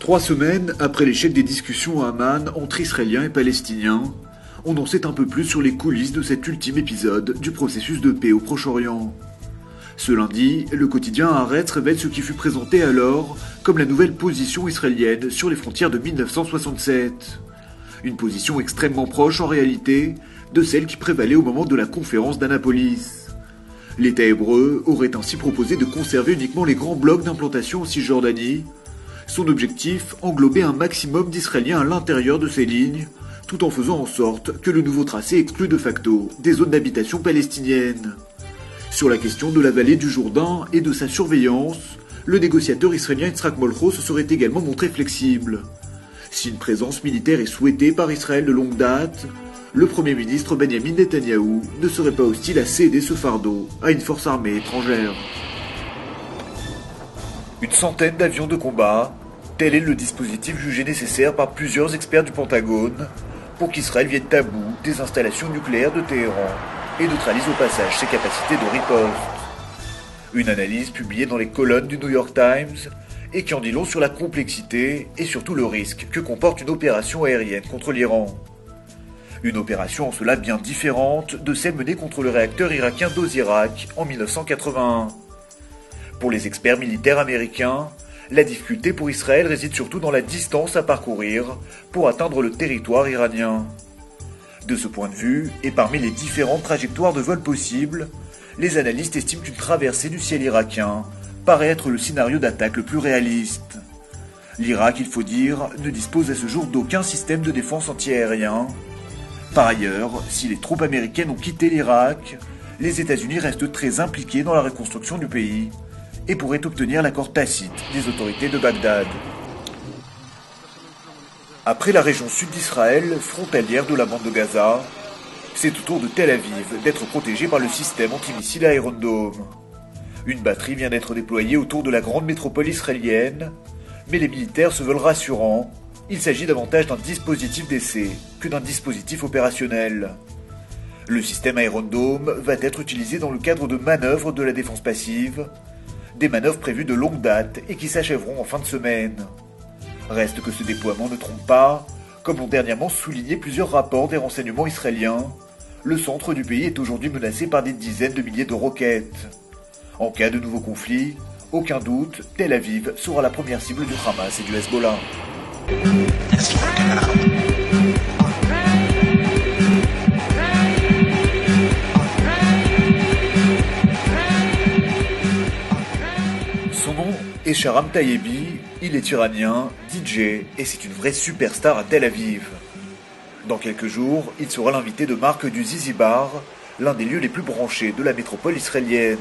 3 semaines après l'échec des discussions à Amman entre Israéliens et Palestiniens, on en sait un peu plus sur les coulisses de cet ultime épisode du processus de paix au Proche-Orient. Ce lundi, le quotidien Haaretz révèle ce qui fut présenté alors comme la nouvelle position israélienne sur les frontières de 1967. Une position extrêmement proche en réalité de celle qui prévalait au moment de la conférence d'Annapolis. L'État hébreu aurait ainsi proposé de conserver uniquement les grands blocs d'implantation en Cisjordanie. Son objectif, englober un maximum d'Israéliens à l'intérieur de ces lignes, tout en faisant en sorte que le nouveau tracé exclue de facto des zones d'habitation palestiniennes. Sur la question de la vallée du Jourdain et de sa surveillance, le négociateur israélien Yitzhak Molcho se serait également montré flexible. Si une présence militaire est souhaitée par Israël de longue date, le Premier ministre Benjamin Netanyahou ne serait pas hostile à céder ce fardeau à une force armée étrangère. Une centaine d'avions de combat, tel est le dispositif jugé nécessaire par plusieurs experts du Pentagone pour qu'Israël vienne à bout des installations nucléaires de Téhéran et neutralise au passage ses capacités de riposte. Une analyse publiée dans les colonnes du New York Times et qui en dit long sur la complexité et surtout le risque que comporte une opération aérienne contre l'Iran. Une opération en cela bien différente de celle menée contre le réacteur irakien d'Ozirak en 1981. Pour les experts militaires américains, la difficulté pour Israël réside surtout dans la distance à parcourir pour atteindre le territoire iranien. De ce point de vue, et parmi les différentes trajectoires de vol possibles, les analystes estiment qu'une traversée du ciel irakien paraît être le scénario d'attaque le plus réaliste. L'Irak, il faut dire, ne dispose à ce jour d'aucun système de défense antiaérien. Par ailleurs, si les troupes américaines ont quitté l'Irak, les États-Unis restent très impliqués dans la reconstruction du pays et pourraient obtenir l'accord tacite des autorités de Bagdad. Après la région sud d'Israël, frontalière de la bande de Gaza, c'est au tour de Tel Aviv d'être protégée par le système antimissile Iron Dome. Une batterie vient d'être déployée autour de la grande métropole israélienne, mais les militaires se veulent rassurants. Il s'agit davantage d'un dispositif d'essai que d'un dispositif opérationnel. Le système Iron Dome va être utilisé dans le cadre de manœuvres de la défense passive, des manœuvres prévues de longue date et qui s'achèveront en fin de semaine. Reste que ce déploiement ne trompe pas, comme l'ont dernièrement souligné plusieurs rapports des renseignements israéliens. Le centre du pays est aujourd'hui menacé par des dizaines de milliers de roquettes. En cas de nouveau conflit, aucun doute, Tel Aviv sera la première cible du Hamas et du Hezbollah. Son nom est Sharam Tayebi, il est iranien, DJ et c'est une vraie superstar à Tel Aviv. Dans quelques jours, il sera l'invité de marque du Zizi Bar, l'un des lieux les plus branchés de la métropole israélienne.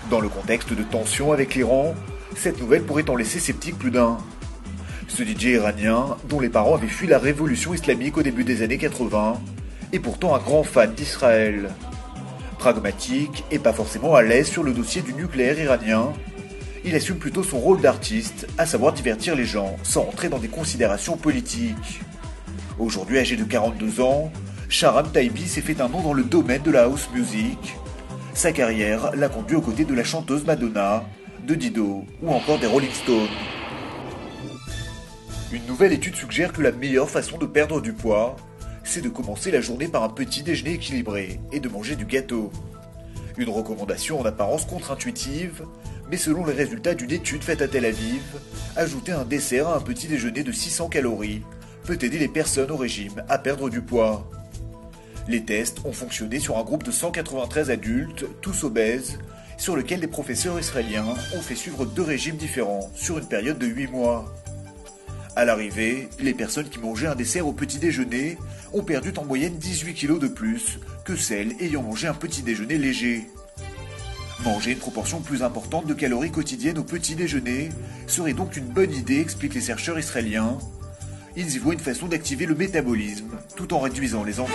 Dans le contexte de tension avec l'Iran, cette nouvelle pourrait en laisser sceptique plus d'un. Ce DJ iranien, dont les parents avaient fui la révolution islamique au début des années 80, est pourtant un grand fan d'Israël. Pragmatique et pas forcément à l'aise sur le dossier du nucléaire iranien, il assume plutôt son rôle d'artiste, à savoir divertir les gens sans entrer dans des considérations politiques. Aujourd'hui âgé de 42 ans, Sharam Tayebi s'est fait un nom dans le domaine de la house music. Sa carrière l'a conduit aux côtés de la chanteuse Madonna, de Dido ou encore des Rolling Stones. Une nouvelle étude suggère que la meilleure façon de perdre du poids, c'est de commencer la journée par un petit déjeuner équilibré et de manger du gâteau. Une recommandation en apparence contre-intuitive, mais selon les résultats d'une étude faite à Tel Aviv, ajouter un dessert à un petit déjeuner de 600 calories peut aider les personnes au régime à perdre du poids. Les tests ont fonctionné sur un groupe de 193 adultes, tous obèses, sur lequel des professeurs israéliens ont fait suivre 2 régimes différents sur une période de 8 mois. À l'arrivée, les personnes qui mangeaient un dessert au petit déjeuner ont perdu en moyenne 18 kg de plus que celles ayant mangé un petit déjeuner léger. Manger une proportion plus importante de calories quotidiennes au petit déjeuner serait donc une bonne idée, expliquent les chercheurs israéliens. Ils y voient une façon d'activer le métabolisme tout en réduisant les envies.